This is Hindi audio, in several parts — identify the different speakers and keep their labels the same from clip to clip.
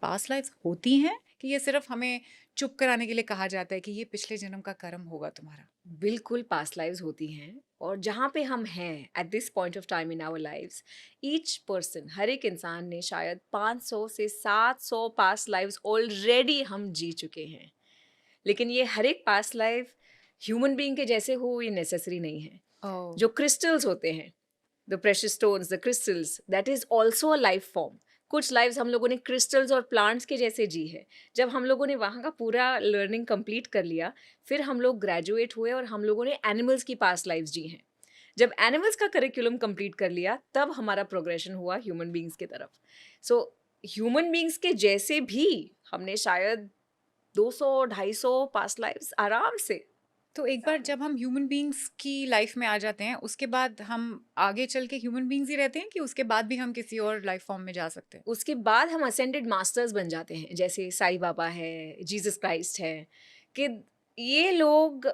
Speaker 1: पास्ट लाइफ होती हैं कि ये सिर्फ हमें चुप कराने के लिए कहा जाता है कि ये पिछले जन्म का कर्म होगा तुम्हारा?
Speaker 2: बिल्कुल पास्ट लाइव्स होती हैं और जहाँ पे हम हैं at this point of time in our lives, each person, हर एक इंसान ने शायद 500 से 700 पास्ट लाइव्स ऑलरेडी हम जी चुके हैं। लेकिन ये हर एक पास्ट लाइफ ह्यूमन बीइंग के जैसे हो ये नेसेसरी नहीं है।
Speaker 1: ओह!
Speaker 2: जो क्रिस्टल्स होते हैं, the precious stones, the crystals, that is also a life form. कुछ लाइव्स हम लोगों ने क्रिस्टल्स और प्लांट्स के जैसे जी है। जब हम लोगों ने वहाँ का पूरा लर्निंग कंप्लीट कर लिया, फिर हम लोग ग्रेजुएट हुए और हम लोगों ने एनिमल्स की पास्ट लाइव्स जी हैं। जब एनिमल्स का करिकुलम कंप्लीट कर लिया, तब हमारा प्रोग्रेशन हुआ ह्यूमन बींग्स की तरफ। सो ह्यूमन बींग्स के जैसे भी हमने शायद 200-250 पास्ट लाइव्स आराम से।
Speaker 1: तो एक बार जब हम ह्यूमन बीइंग्स की लाइफ में आ जाते हैं, उसके बाद हम आगे चल के ह्यूमन बीइंग्स ही रहते हैं कि उसके बाद भी हम किसी और लाइफ फॉर्म में जा सकते हैं?
Speaker 2: उसके बाद हम असेंडेड मास्टर्स बन जाते हैं, जैसे साईं बाबा है, जीसस क्राइस्ट है, कि ये लोग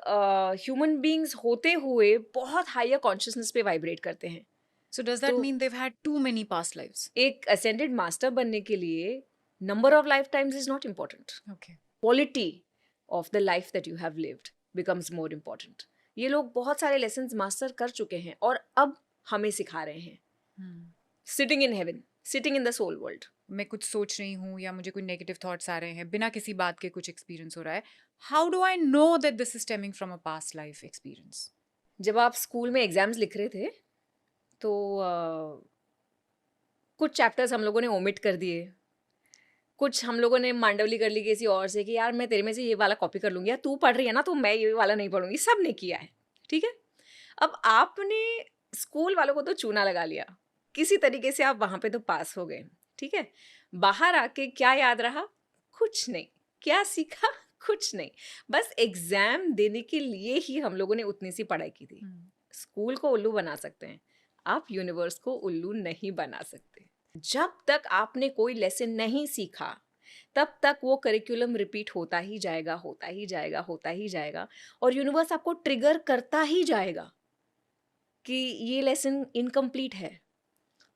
Speaker 2: ह्यूमन बीइंग्स होते हुए बहुत हायर कॉन्शियसनेस पे वाइब्रेट करते हैं।
Speaker 1: सो डज़ दैट
Speaker 2: तो
Speaker 1: mean they have had too many past lives?
Speaker 2: एक असेंडेड मास्टर बनने के लिए number of life times is not important,
Speaker 1: okay.
Speaker 2: Quality of the life that you have lived becomes more important. ये लोग बहुत सारे लेसन्स मास्टर कर चुके हैं और अब हमें सिखा रहे हैं।
Speaker 1: हुँ।
Speaker 2: Sitting in heaven, sitting in the soul world.
Speaker 1: मैं कुछ सोच रही हूँ या मुझे कोई नेगेटिव थॉट्स आ रहे हैं, बिना किसी बात के कुछ एक्सपीरियंस हो रहा है। How do I know that this is stemming from a past life experience?
Speaker 2: जब आप स्कूल में एग्जाम्स लिख रहे थे, तो कुछ चैप्टर्स हम लोगों ने ओमिट कर दिए। कुछ हम लोगों ने मांडवली कर ली किसी और से कि यार मैं तेरे में से ये वाला कॉपी कर लूँगी, या तू पढ़ रही है ना तो मैं ये वाला नहीं पढ़ूँगी। सबने किया है, ठीक है? अब आपने स्कूल वालों को तो चूना लगा लिया। किसी तरीके से आप वहाँ पे तो पास हो गए, ठीक है? बाहर आके क्या याद रहा? कुछ नहीं। क्या सीखा? कुछ नहीं। बस एग्ज़ाम देने के लिए ही हम लोगों ने उतनी सी पढ़ाई की थी।
Speaker 1: हुँ।
Speaker 2: स्कूल को उल्लू बना सकते हैं, आप यूनिवर्स को उल्लू नहीं बना सकते। जब तक आपने कोई लेसन नहीं सीखा, तब तक वो करिकुलम रिपीट होता ही जाएगा, होता ही जाएगा, होता ही जाएगा, और यूनिवर्स आपको ट्रिगर करता ही जाएगा कि ये लेसन इनकम्प्लीट है।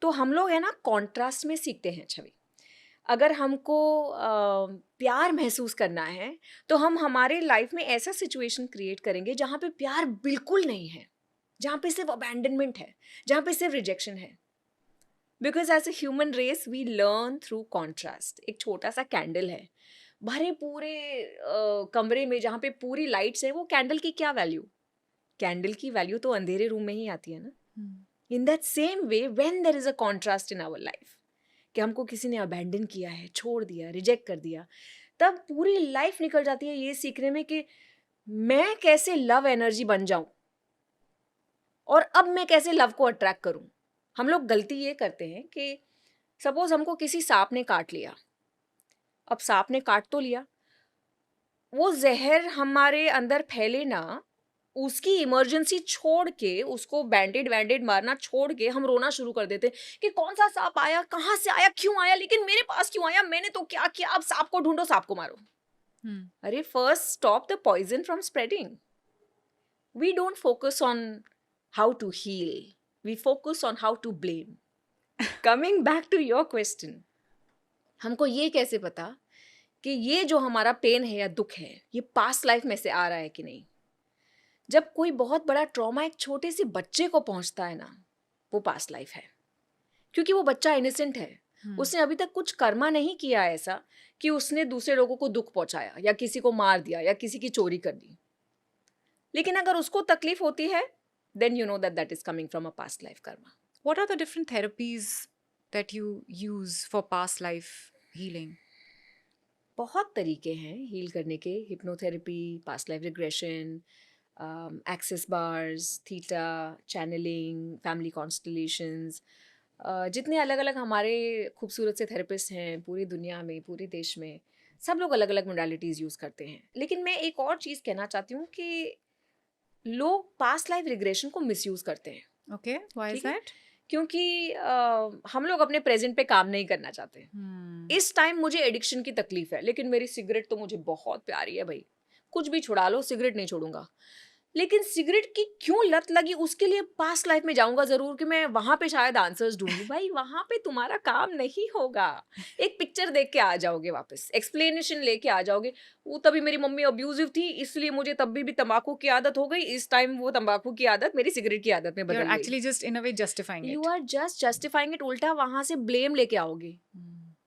Speaker 2: तो हम लोग है ना कॉन्ट्रास्ट में सीखते हैं छवि। अगर हमको प्यार महसूस करना है, तो हम हमारे लाइफ में ऐसा सिचुएशन क्रिएट करेंगे जहाँ पे प्यार बिल्कुल नहीं है, जहाँ पे सिर्फ अबैंडनमेंट है, जहाँ पे सिर्फ रिजेक्शन है। Because as a human race we learn through contrast. एक छोटा सा कैंडल है, भरे पूरे कमरे में जहाँ पे पूरी लाइट्स है, वो कैंडल की क्या वैल्यू? कैंडल की वैल्यू तो अंधेरे रूम में ही आती है ना।
Speaker 1: हुँ।
Speaker 2: In that same way when there is a contrast in our life, कि हमको किसी ने अबैंडन किया है, छोड़ दिया, रिजेक्ट कर दिया, तब पूरी लाइफ निकल जाती है ये सीखने में कि मैं कैसे लव एनर्जी बन जाऊं और अब मैं कैसे लव को अट्रैक्ट करूं। हम लोग गलती ये करते हैं कि सपोज हमको किसी सांप ने काट लिया। अब सांप ने काट तो लिया, वो ज़हर हमारे अंदर फैले ना, उसकी इमरजेंसी छोड़ के, उसको बैंडेड वैंडेड मारना छोड़ के हम रोना शुरू कर देते हैं कि कौन-सा सांप आया, कहाँ से आया, क्यों आया, लेकिन मेरे पास क्यों आया, मैंने तो क्या किया, अब सांप को ढूँढो, सांप को मारो।
Speaker 1: हुँ।
Speaker 2: अरे first stop the poison from spreading. We don't focus on how to heal, we focus on how to blame. Coming back to your question, हमको ये कैसे पता कि ये जो हमारा पेन है या दुःख है, ये पास्ट लाइफ में से आ रहा है कि नहीं? जब कोई बहुत बड़ा ट्रॉमा एक छोटे से बच्चे को पहुंचता है ना, वो पास्ट लाइफ है। क्योंकि वो बच्चा इनोसेंट है,
Speaker 1: हुँ।
Speaker 2: उसने अभी तक कुछ कर्मा नहीं किया ऐसा कि उसने दूसरे लोगों को दुख पहुंचाया या किसी को मार दिया या किसी की चोरी कर दी। लेकिन अगर उसको तकलीफ होती है, then you know that that is coming from a past life karma.
Speaker 1: What are the different therapies that you use for past life healing?
Speaker 2: बहुत तरीके हैं हील करने के, hypnotherapy, past life regression, access bars, theta, channeling, family constellations, जितने अलग अलग हमारे खूबसूरत से थेरेपिस्ट हैं पूरी दुनिया में, पूरे देश में, सब लोग अलग अलग मोडालिटीज़ यूज़ करते हैं। लेकिन मैं एक और चीज़ कहना चाहती हूँ कि लोग पास्ट लाइफ रिग्रेशन को मिसयूज़ करते हैं।
Speaker 1: Okay, why is
Speaker 2: ठीक है?
Speaker 1: that?
Speaker 2: क्योंकि हम लोग अपने प्रेजेंट पे काम नहीं करना चाहते।
Speaker 1: Hmm.
Speaker 2: इस टाइम मुझे एडिक्शन की तकलीफ है, लेकिन मेरी सिगरेट तो मुझे बहुत प्यारी है भाई, कुछ भी छुड़ा लो, सिगरेट नहीं छोड़ूंगा। लेकिन सिगरेट की क्यों लत लगी उसके लिए पास्ट लाइफ में जाऊंगा जरूर कि मैं वहां पे शायद आंसर्स ढूंढूं। भाई वहां पे तुम्हारा काम नहीं होगा। एक पिक्चर देख के आ जाओगे, वापस एक्सप्लेनेशन लेके आ जाओगे। वो तभी मेरी मम्मी अब्यूजिव थी इसलिए मुझे तब भी तंबाकू की आदत हो गई, इस टाइम वो तंबाकू की आदत मेरी सिगरेट की आदत में
Speaker 1: You're
Speaker 2: बदल गई।
Speaker 1: actually just in a way justifying
Speaker 2: you
Speaker 1: it.
Speaker 2: Are just justifying it. उल्टा वहां से ब्लेम लेके आओगे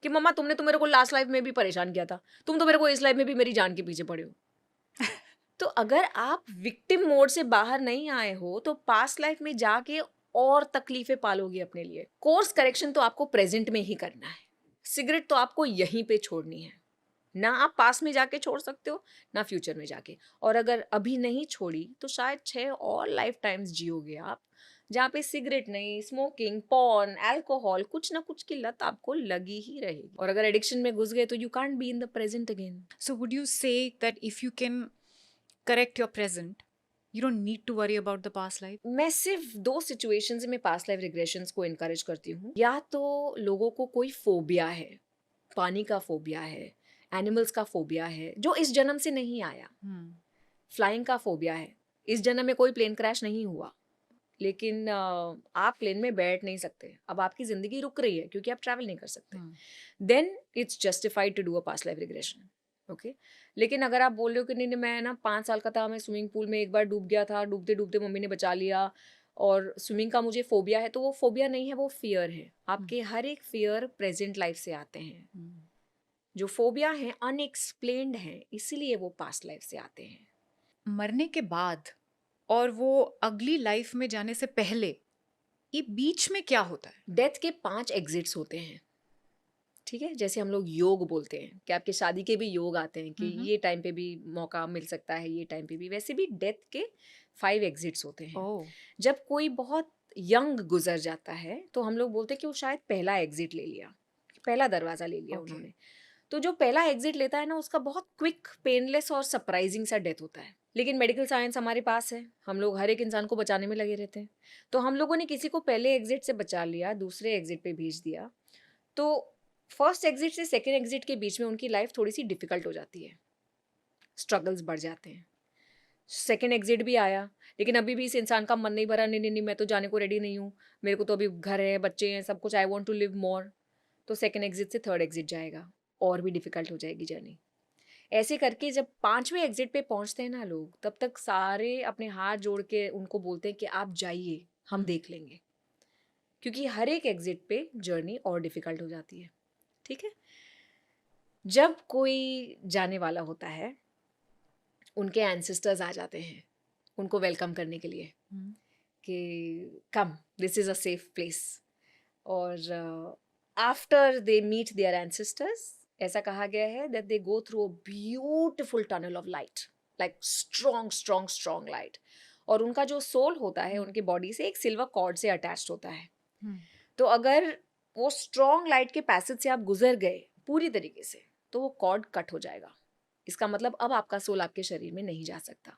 Speaker 2: कि मम्मा तुमने तो मेरे को लास्ट लाइफ में भी परेशान किया था, तुम तो मेरे को इस लाइफ में भी मेरी जान के पीछे पड़े हो। तो अगर आप विक्टिम मोड से बाहर नहीं आए हो तो पास्ट लाइफ में जाके और तकलीफें पालोगे अपने लिए। कोर्स करेक्शन तो आपको प्रेजेंट में ही करना है। सिगरेट तो आपको यहीं पे छोड़नी है। ना आप पास में जाके छोड़ सकते हो ना फ्यूचर में जाके। और अगर अभी नहीं छोड़ी तो शायद 6 और लाइफ टाइम्स जियोगे आप, जहाँ पे सिगरेट नहीं, स्मोकिंग, पॉर्न, अल्कोहल, कुछ ना कुछ की लत आपको लगी ही रहेगी। और अगर एडिक्शन में घुस गए तो you can't be in the present again.
Speaker 1: So would you say that if you can correct your present, you don't need to worry about the past life?
Speaker 2: मैं सिर्फ 2 सिचुएशंस में पास्ट लाइफ रिग्रेशंस को इनकरेज करती हूँ। या तो लोगों को कोई फोबिया है, पानी का फोबिया है, एनिमल्स का फोबिया है जो इस जन्म से नहीं आया। फ्लाइंग का फोबिया है, इस जन्म में कोई प्लेन क्रैश नहीं हुआ, लेकिन आप प्लेन में बैठ नहीं सकते, अब आपकी जिंदगी रुक रही है क्योंकि आप ट्रैवल नहीं कर सकते। Then it's justified to do a past life regression. Okay, लेकिन अगर आप बोल रहे हो कि नहीं मैं ना 5 साल का था, मैं स्विमिंग पूल में एक बार डूब गया था, डूबते डूबते मम्मी ने बचा लिया और स्विमिंग का मुझे फोबिया है, तो वो फोबिया नहीं है, वो फियर है। आपके हर एक फियर प्रेजेंट लाइफ से आते हैं। जो फोबिया है अनएक्सप्लेन्ड है, इसीलिए वो पास्ट लाइफ से आते हैं।
Speaker 1: मरने के बाद और वो अगली लाइफ में जाने से पहले ये बीच में क्या होता है?
Speaker 2: डेथ के 5 एग्जिट्स होते हैं। ठीक है, जैसे हम लोग योग बोलते हैं कि आपके शादी के भी योग आते हैं कि ये टाइम पे भी मौका मिल सकता है, ये टाइम पे भी, वैसे भी डेथ के 5 एग्जिट्स होते हैं। जब कोई बहुत यंग गुजर जाता है तो हम लोग बोलते हैं कि वो शायद पहला एग्जिट ले लिया, पहला दरवाजा ले लिया उन्होंने। तो जो पहला एग्जिट लेता है ना उसका बहुत क्विक, पेनलेस और सरप्राइजिंग सा डेथ होता है। लेकिन मेडिकल साइंस हमारे पास है, हम लोग हर एक इंसान को बचाने में लगे रहते हैं। तो हम लोगों ने किसी को पहले एग्जिट से बचा लिया, दूसरे एग्जिट पे भेज दिया, तो फर्स्ट एग्जिट से सेकेंड एग्जिट के बीच में उनकी लाइफ थोड़ी सी डिफिकल्ट हो जाती है, स्ट्रगल्स बढ़ जाते हैं। सेकेंड एग्जिट भी आया लेकिन अभी भी इस इंसान का मन नहीं भरा, नहीं नहीं नहीं मैं तो जाने को रेडी नहीं हूँ, मेरे को तो अभी घर है, बच्चे हैं, सब कुछ, I want to live more. तो सेकेंड एग्जिट से थर्ड एग्जिट जाएगा और भी डिफिकल्ट हो जाएगी जर्नी। ऐसे करके जब 5वें एग्जिट पे पहुंचते हैं ना लोग, तब तक सारे अपने हाथ जोड़ के उनको बोलते हैं कि आप जाइए, हम देख लेंगे, क्योंकि हर एक एग्जिट पे जर्नी और डिफिकल्ट हो जाती है। ठीक है, जब कोई जाने वाला होता है उनके एंसेस्टर्स आ जाते हैं उनको वेलकम करने के लिए कि come, this is a safe place. और after they meet their ancestors, ऐसा कहा गया है that they go through a beautiful tunnel of light, like strong strong strong light. और उनका जो सोल होता है उनके बॉडी से एक सिल्वर कॉर्ड से अटैच्ड होता है। तो अगर वो स्ट्रॉन्ग लाइट के पैसेज से आप गुजर गए पूरी तरीके से तो वो कॉर्ड कट हो जाएगा। इसका मतलब अब आपका सोल आपके शरीर में नहीं जा सकता।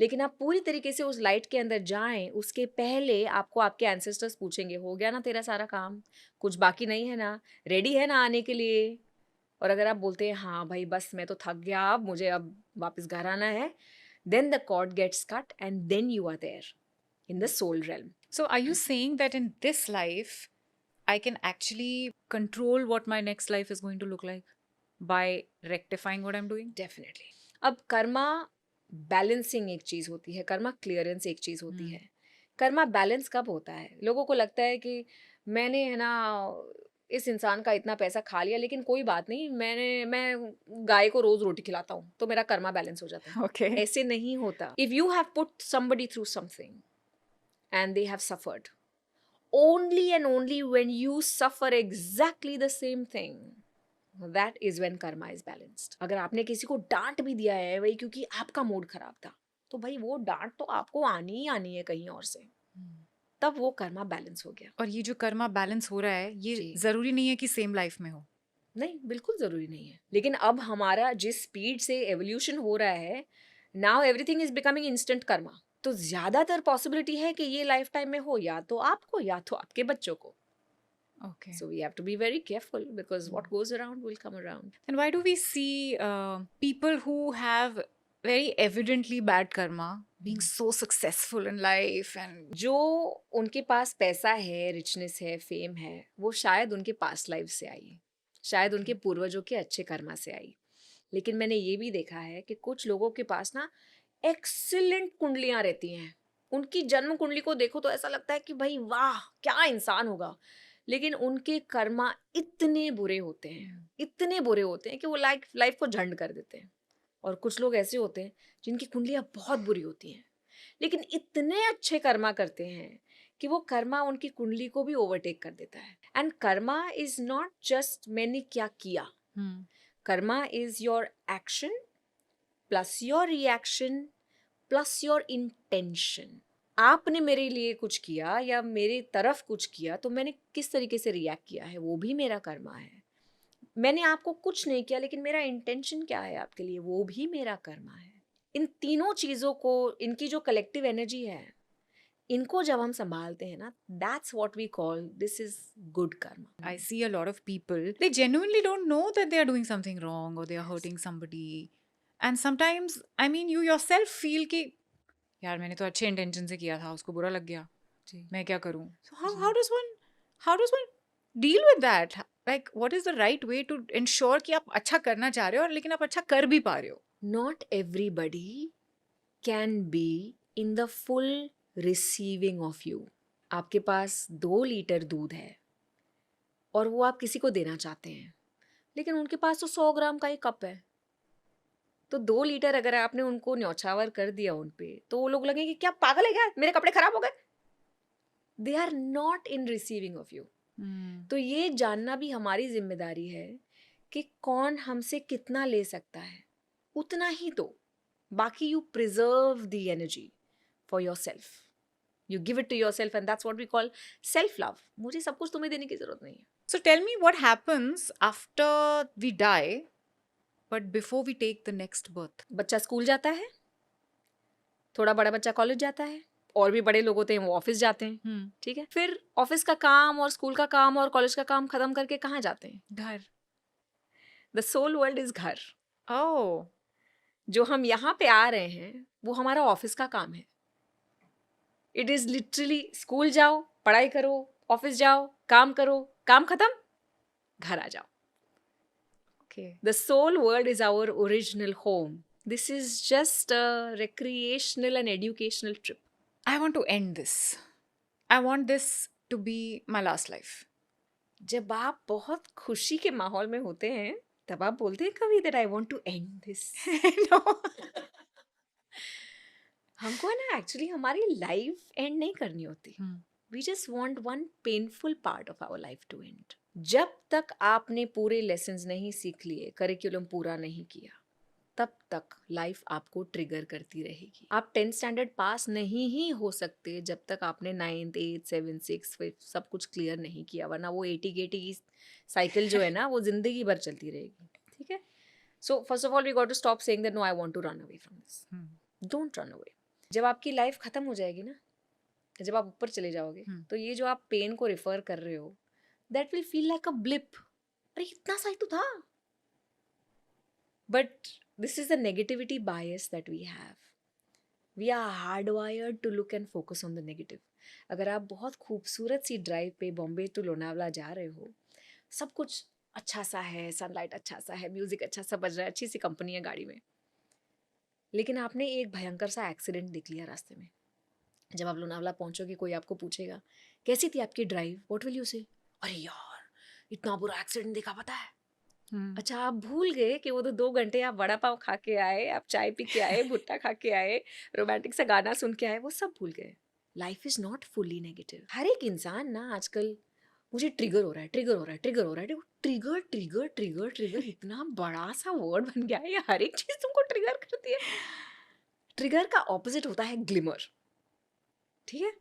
Speaker 2: लेकिन आप पूरी तरीके से उस लाइट के अंदर जाएं उसके पहले आपको आपके एंसेस्टर्स पूछेंगे, हो गया ना तेरा सारा काम, कुछ बाकी नहीं है ना, रेडी है ना आने के लिए। और अगर आप बोलते हैं हाँ भाई बस मैं तो थक गया, अब मुझे अब वापस घर आना है, then the cord gets cut and then you are there in the soul realm.
Speaker 1: So are you saying that in this life I can actually control what my next life is going to look like by rectifying what I'm doing?
Speaker 2: Definitely. अब कर्मा बैलेंसिंग एक चीज होती है, कर्मा क्लियरेंस एक चीज होती है। कर्मा बैलेंस कब होता है? लोगों को लगता है कि मैंने है ना इस इंसान का इतना पैसा खा लिया, लेकिन कोई बात नहीं, मैं गाय को रोज रोटी खिलाता हूँ तो मेरा कर्मा बैलेंस हो जाता है।
Speaker 1: Okay.
Speaker 2: ऐसे नहीं होता। If you have put somebody through something and they have suffered, only and only when you suffer exactly the same thing, that is when karma is balanced. अगर आपने किसी को डांट भी दिया है वही क्योंकि आपका मूड खराब था, तो भाई वो डांट तो आपको आनी ही आनी है कहीं और से, तब वो कर्मा बैलेंस हो गया।
Speaker 1: और ये जो कर्मा बैलेंस हो रहा है ये जरूरी नहीं है कि सेम लाइफ में हो।
Speaker 2: नहीं, बिल्कुल जरूरी नहीं है। लेकिन अब हमारा जिस स्पीड से एवोल्यूशन हो रहा है, now everything is becoming instant Karma, तो ज्यादातर पॉसिबिलिटी है कि ये लाइफ टाइम में हो या तो आपको या तो आपके बच्चों को।
Speaker 1: Okay.
Speaker 2: So we have to be very careful because what goes around will come around.
Speaker 1: And why do we see people who have very evidently bad karma, being so successful in life and
Speaker 2: जो उनके पास पैसा है, रिचनेस है, फेम है, वो शायद उनके पास्ट लाइफ से आई, शायद उनके पूर्वजों के अच्छे कर्मा से आई। लेकिन मैंने ये भी देखा है कि कुछ लोगों के पास ना एक्सीलेंट कुंडलियां रहती हैं, उनकी जन्म कुंडली को देखो तो ऐसा लगता है कि भाई वाह क्या इंसान होगा, लेकिन उनके कर्मा इतने बुरे होते हैं, इतने बुरे होते हैं कि वो लाइफ को झंड कर देते हैं। और कुछ लोग ऐसे होते हैं जिनकी कुंडलियां बहुत बुरी होती हैं, लेकिन इतने अच्छे कर्मा करते हैं कि वो कर्मा उनकी कुंडली को भी ओवरटेक कर देता है। And Karma is not just मैंने क्या किया, Karma is your action plus your reaction plus your intention. आपने मेरे लिए कुछ किया या मेरी तरफ कुछ किया तो मैंने किस तरीके से रिएक्ट किया है, वो भी मेरा कर्मा है। मैंने आपको कुछ नहीं किया लेकिन मेरा इंटेंशन क्या है आपके लिए, वो भी मेरा कर्मा है। इन तीनों चीज़ों को, इनकी जो कलेक्टिव एनर्जी है, इनको जब हम संभालते हैं ना, that's what we call this is good karma.
Speaker 1: I see a lot of people, they genuinely don't know that they are doing something wrong or they are hurting somebody. And sometimes, I mean, you yourself feel कि यार मैंने तो अच्छे इंटेंशन से किया था, उसको बुरा लग गया, मैं क्या करूं? So how does one deal with that? Like, what is the right way to ensure कि आप अच्छा करना चाह रहे हो और लेकिन आप अच्छा कर भी पा रहे हो?
Speaker 2: Not everybody can be in the full receiving of you. आपके पास 2 लीटर दूध है और वो आप किसी को देना चाहते हैं, लेकिन उनके पास तो 100 ग्राम का ही कप है। तो 2 लीटर अगर आपने उनको न्यौछावर कर दिया उन पे, तो वो लोग लगेंगे क्या पागल है क्या, मेरे कपड़े खराब हो गए। They are not in receiving of you. तो ये जानना भी हमारी जिम्मेदारी है कि कौन हमसे कितना ले सकता है, उतना ही दो, बाकी you preserve the energy for yourself, you give it to yourself, and that's what we call self love. मुझे सब कुछ तुम्हें देने की जरूरत नहीं है।
Speaker 1: So tell me what happens after we die, but before we take the next birth?
Speaker 2: बच्चा स्कूल जाता है, थोड़ा बड़ा बच्चा कॉलेज जाता है, और भी बड़े लोग होते हैं वो ऑफिस जाते हैं, ठीक है। फिर ऑफिस का काम और स्कूल का काम और कॉलेज का काम खत्म करके कहाँ जाते हैं?
Speaker 1: घर।
Speaker 2: द सोल वर्ल्ड इज घर।
Speaker 1: Oh.
Speaker 2: जो हम यहाँ पे आ रहे हैं वो हमारा ऑफिस का काम है। इट इज लिटरली स्कूल जाओ, पढ़ाई करो, ऑफिस जाओ, काम करो, काम खत्म, घर आ जाओ।
Speaker 1: Okay.
Speaker 2: The soul world is our original home. This is just a recreational and educational trip.
Speaker 1: I want to end this. I want this to be my last life.
Speaker 2: जब आप बहुत खुशी के माहौल में होते हैं तब आप बोलते हैं कभी that I want to end this.
Speaker 1: No.
Speaker 2: हमको है ना एक्चुअली हमारी लाइफ एंड नहीं करनी होती। We just want one painful part of our life to end. जब तक आपने पूरे लेसन्स नहीं सीख लिए, करिकुलम पूरा नहीं किया, तब तक लाइफ आपको ट्रिगर करती रहेगी। आप 10th स्टैंडर्ड पास नहीं ही हो सकते जब तक आपने 9th 8th 7th 6th 5th सब कुछ क्लियर नहीं किया, वरना वो 80-80 की साइकिल जो है ना वो जिंदगी भर चलती रहेगी, ठीक है। So first of all we got to stop saying that no I want to run away from this. Don't run away. जब आपकी लाइफ खत्म हो जाएगी ना, जब आप ऊपर चले जाओगे, तो ये जो आप पेन को रिफर कर रहे हो, that will feel like a blip. अरे इतना सा ही तो था। But this is the negativity bias that we have. We are hardwired to look and focus on the negative. अगर आप बहुत खूबसूरत सी ड्राइव पे बॉम्बे टू लोनावला जा रहे हो, सब कुछ अच्छा सा है, सनलाइट अच्छा सा है, म्यूजिक अच्छा सा बज रहा है, अच्छी सी कंपनी है गाड़ी में, लेकिन आपने एक भयंकर सा एक्सीडेंट देख लिया रास्ते में। जब आप लोनावला पहुंचोगे, कोई आपको पूछेगा कैसी थी आपकी ड्राइव, व्हाट विल यू से? अरे यार इतना बुरा एक्सीडेंट देखा, पता है। अच्छा, आप भूल गए कि वो तो 2 घंटे आप वड़ा पाव खा के आए, आप चाय पी के आए, भुट्टा खा के आए, रोमांटिक सा गाना सुन के आए, वो सब भूल गए। Life is not fully negative. हर एक इंसान ना आजकल मुझे ट्रिगर हो रहा है, ट्रिगर हो रहा है, ट्रिगर हो रहा है। ट्रिगर ट्रिगर ट्रिगर ट्रिगर इतना बड़ा सा वर्ड बन गया है, हर एक चीज तुमको ट्रिगर करती है। ट्रिगर का ऑपोजिट होता है ग्लिमर, ठीक है।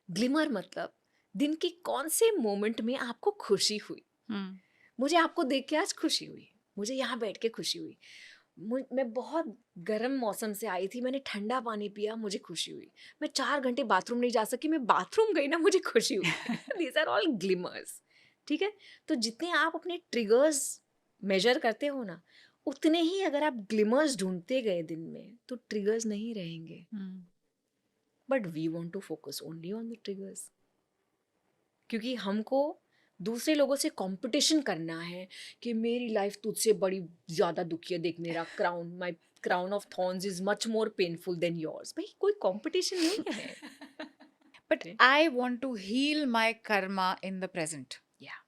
Speaker 2: ग्लिमर मतलब दिन की कौन से मोमेंट में आपको खुशी हुई। मुझे आपको देख के आज खुशी हुई, मुझे यहाँ बैठ के खुशी हुई, मैं बहुत गर्म मौसम से आई थी, मैंने ठंडा पानी पिया, मुझे खुशी हुई। मैं 4 घंटे बाथरूम नहीं जा सकी, मैं बाथरूम गई ना, मुझे खुशी हुई। दीज आर ऑल ग्लिमर्स, ठीक है। तो जितने आप अपने ट्रिगर्स मेजर करते हो ना, उतने ही अगर आप ग्लिमर्स ढूंढते गए दिन में तो ट्रिगर्स नहीं रहेंगे. But we want to focus only on the triggers, क्योंकि हमको दूसरे लोगों से कंपटीशन करना है कि मेरी लाइफ तुझसे बड़ी ज़्यादा दुखी है, देख मेरा crown, my crown of thorns is much more painful than yours. भाई कोई कंपटीशन नहीं है.
Speaker 1: But
Speaker 2: Okay.
Speaker 1: I want to heal my karma in the present.
Speaker 2: Yeah.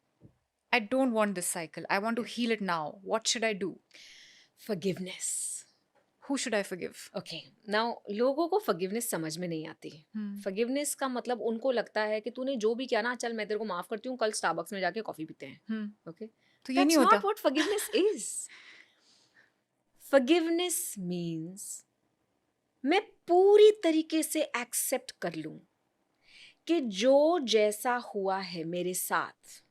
Speaker 1: I don't want this cycle. I want to
Speaker 2: Yes.
Speaker 1: heal it now. What should I do?
Speaker 2: Forgiveness.
Speaker 1: Who should I forgive?
Speaker 2: Okay, now लोगों को फॉरगिवनेस समझ में नहीं आती. फॉरगिवनेस का मतलब उनको लगता है कि तूने जो भी किया ना, चल मैं तेरे को माफ करती हूँ, कल स्टारबक्स में जाके कॉफी पीते हैं. ओके,
Speaker 1: तो ये नहीं
Speaker 2: दैट्स
Speaker 1: होता.
Speaker 2: Not what forgiveness is. Forgiveness means मैं पूरी तरीके से एक्सेप्ट कर लूं कि जो जैसा हुआ है मेरे साथ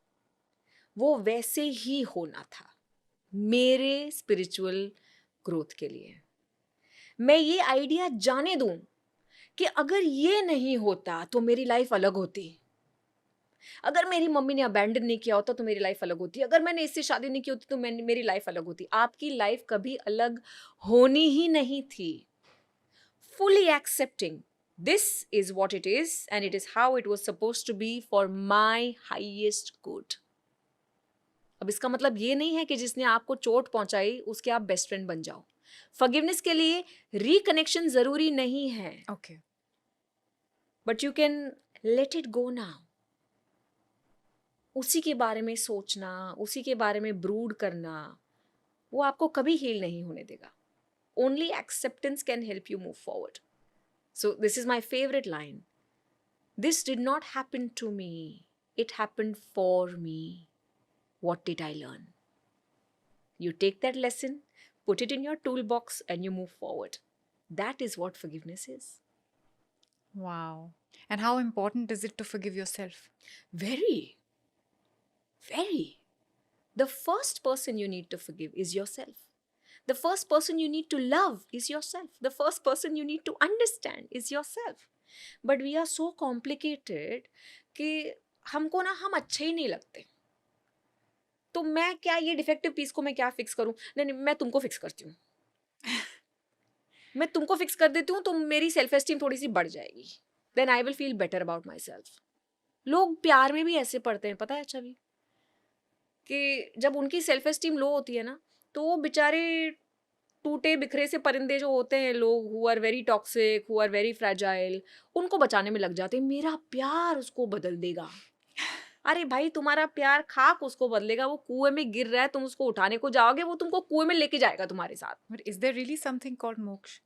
Speaker 2: वो वैसे ही होना था मेरे स्पिरिचुअल ग्रोथ के लिए. मैं ये आइडिया जाने दूं कि अगर ये नहीं होता तो मेरी लाइफ अलग होती. अगर मेरी मम्मी ने अबैंडन नहीं किया होता तो मेरी लाइफ अलग होती. अगर मैंने इससे शादी नहीं की होती तो मेरी लाइफ अलग होती. आपकी लाइफ कभी अलग होनी ही नहीं थी. Fully accepting this is what it is and it is how it was supposed to be for my highest good. अब इसका मतलब ये नहीं है कि जिसने आपको चोट पहुंचाई उसके आप बेस्ट फ्रेंड बन जाओ. फॉरगिवनेस के लिए रिकनेक्शन जरूरी नहीं है.
Speaker 1: Okay.
Speaker 2: But you can let it go now. उसी के बारे में सोचना, उसी के बारे में ब्रूड करना, वो आपको कभी हील नहीं होने देगा. Only acceptance can help you move forward. So this is my favourite line. This did not happen to me, it happened for me. What did I learn? You take that lesson, put it in your toolbox, and you move forward. That is what forgiveness is.
Speaker 1: Wow. And how important is it to forgive yourself?
Speaker 2: Very, very. The first person you need to forgive is yourself. The first person you need to love is yourself. The first person you need to understand is yourself. But we are so complicated कि हमको ना हम अच्छे ही नहीं लगते. तो मैं क्या ये डिफेक्टिव पीस को मैं क्या फिक्स करूं? नहीं, मैं तुमको फिक्स करती हूँ. मैं तुमको फिक्स कर देती हूँ तो मेरी सेल्फ एस्टीम थोड़ी सी बढ़ जाएगी. Then I will feel better about myself. लोग प्यार में भी ऐसे पढ़ते हैं, पता है अच्छा भी, कि जब उनकी सेल्फ एस्टीम लो होती है ना तो वो बेचारे टूटे बिखरे से परिंदे जो होते हैं, लोग who are very toxic, who are very fragile, उनको बचाने में लग जाते हैं. मेरा प्यार उसको बदल देगा. अरे भाई, तुम्हारा प्यार खाक उसको बदलेगा. वो कुएं में गिर रहा है, तुम उसको उठाने को जाओगे, वो तुमको कुएं में लेके जाएगा तुम्हारे साथ.
Speaker 1: But is there really something called moksha?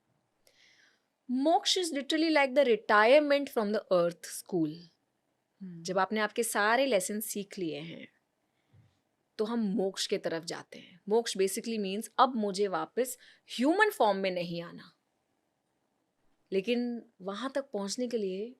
Speaker 2: मोक्ष is literally like the retirement from the earth school. जब आपने आपके सारे लेसन सीख लिए हैं तो हम मोक्ष के तरफ जाते हैं. मोक्ष बेसिकली मीन्स अब मुझे वापस ह्यूमन फॉर्म में नहीं आना. लेकिन वहां तक पहुंचने के लिए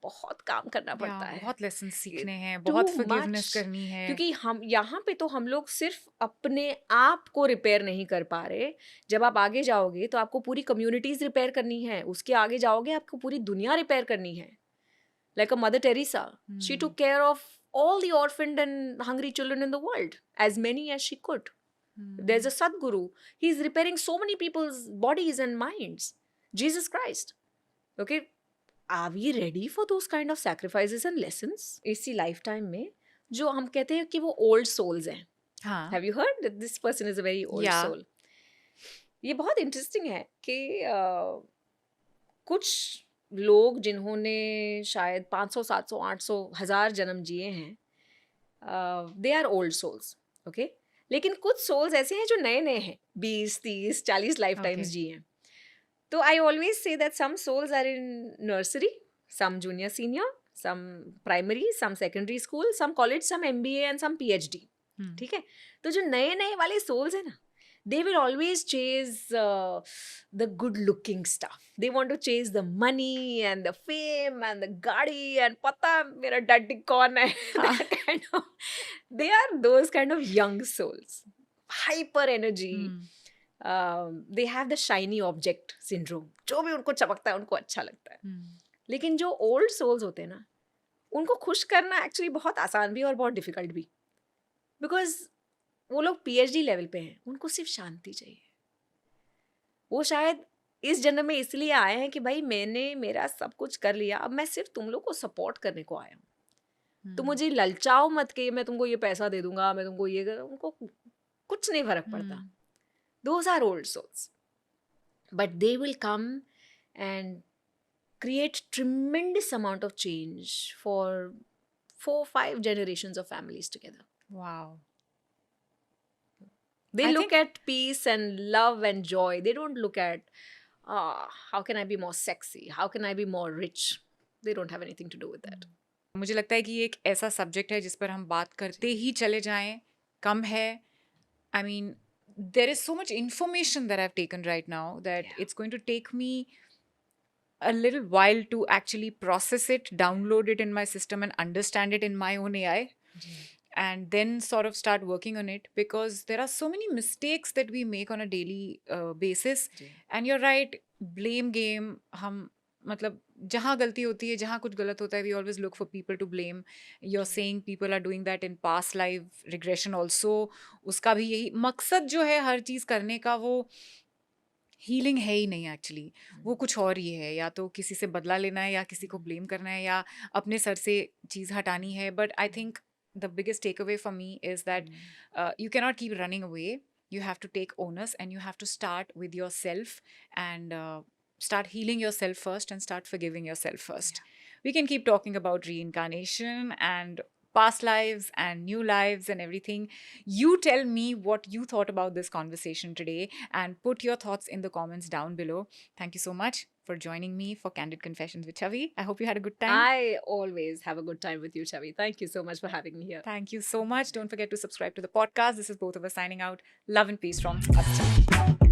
Speaker 2: बहुत काम करना पड़ता है.
Speaker 1: बहुत लेसन सीखने हैं,
Speaker 2: Too
Speaker 1: बहुत forgiveness
Speaker 2: much.
Speaker 1: करनी है.
Speaker 2: क्योंकि हम यहाँ पे तो हम लोग सिर्फ अपने आप को रिपेयर नहीं कर पा रहे. जब आप आगे जाओगे तो आपको पूरी कम्युनिटीज रिपेयर करनी है. उसके आगे जाओगे आपको पूरी दुनिया रिपेयर करनी है. Like a mother Teresa, she took care of all the orphaned and hungry children in the world, as many as she could. There's a Sadguru. He's repairing so many people's bodies and minds. Jesus Christ. Okay? Are we ready for those kind of sacrifices and lessons? इसी lifetime में जो हम कहते हैं कि वो old souls हैं.
Speaker 1: हाँ.
Speaker 2: Have you heard that this person is a very old
Speaker 1: Yeah.
Speaker 2: soul? ये बहुत interesting है कि कुछ लोग जिन्होंने शायद 500, 700, 800, 1000 जन्म जिए हैं, they are old souls. Okay, लेकिन कुछ सोल्स ऐसे हैं जो नए नए हैं, 20, 30, 40 लाइफ टाइम्स
Speaker 1: Okay.
Speaker 2: जिए हैं. तो I always say that some souls are in nursery, some junior senior, some primary, some secondary school, some college, some MBA and some PhD. ठीक है. तो जो नए नए वाले सोल्स हैं ना, they will always chase the good looking stuff. They want to chase the money and the fame and the gaadi and pata mera daddy kaun hai. That kind of, they are those kind of young souls, hyper energy. They have the shiny object syndrome. जो भी उनको चमकता है उनको अच्छा लगता है. लेकिन जो old souls होते हैं ना, उनको खुश करना actually बहुत आसान भी और बहुत difficult भी. Because वो लोग पीएचडी लेवल पे हैं, उनको सिर्फ शांति चाहिए। वो शायद इस जन्म में इसलिए आए हैं कि भाई मैंने मेरा सब कुछ कर लिया, अब मैं सिर्फ तुम लोग को सपोर्ट करने को आया हूँ। तो मुझे ललचाओ मत कि मैं तुमको ये पैसा दे दूंगा, मैं तुमको ये कर, उनको कुछ नहीं फर्क पड़ता। Those are old souls, but they will come and create tremendous amount of change for 4-5 generations of families together.
Speaker 1: Wow.
Speaker 2: They
Speaker 1: I
Speaker 2: look at peace and love and joy. They don't look at how can I be more sexy, how can I be more rich. They don't have anything to do with that.
Speaker 1: मुझे लगता है कि ये एक ऐसा सब्जेक्ट है जिस पर हम बात करते ही चले जाएं, कम है. I mean, there is so much information that I've taken right now that
Speaker 2: Yeah.
Speaker 1: it's going to take me a little while to actually process it, download it in my system and understand it in my own AI, and then sort of start working on it, because there are so many mistakes that we make on a daily basis. And you're right, blame game, हम मतलब जहाँ गलती होती है, जहाँ कुछ गलत होता है, we always look for people to blame. You're saying people are doing that in past life regression also. उसका भी यही मकसद जो है हर चीज़ करने का, वो हीलिंग है ही नहीं एक्चुअली. वो कुछ और ही है, या तो किसी से बदला लेना है, या किसी को ब्लेम करना है, या अपने सर से चीज़ हटानी है. But I think the biggest takeaway for me is that you cannot keep running away. You have to take onus, and you have to start with yourself, and start healing yourself first, and start forgiving yourself first. We can keep talking about reincarnation and past lives and new lives and everything. You tell me what you thought about this conversation today, and put your thoughts in the comments down below. Thank you so much for joining me for Candid Confessions with Chavi. I hope you had a good time.
Speaker 2: I always have a good time with you, Chavi. Thank you so much for having me here.
Speaker 1: Thank you so much. Don't forget to subscribe to the podcast. This is both of us signing out. Love and peace from us.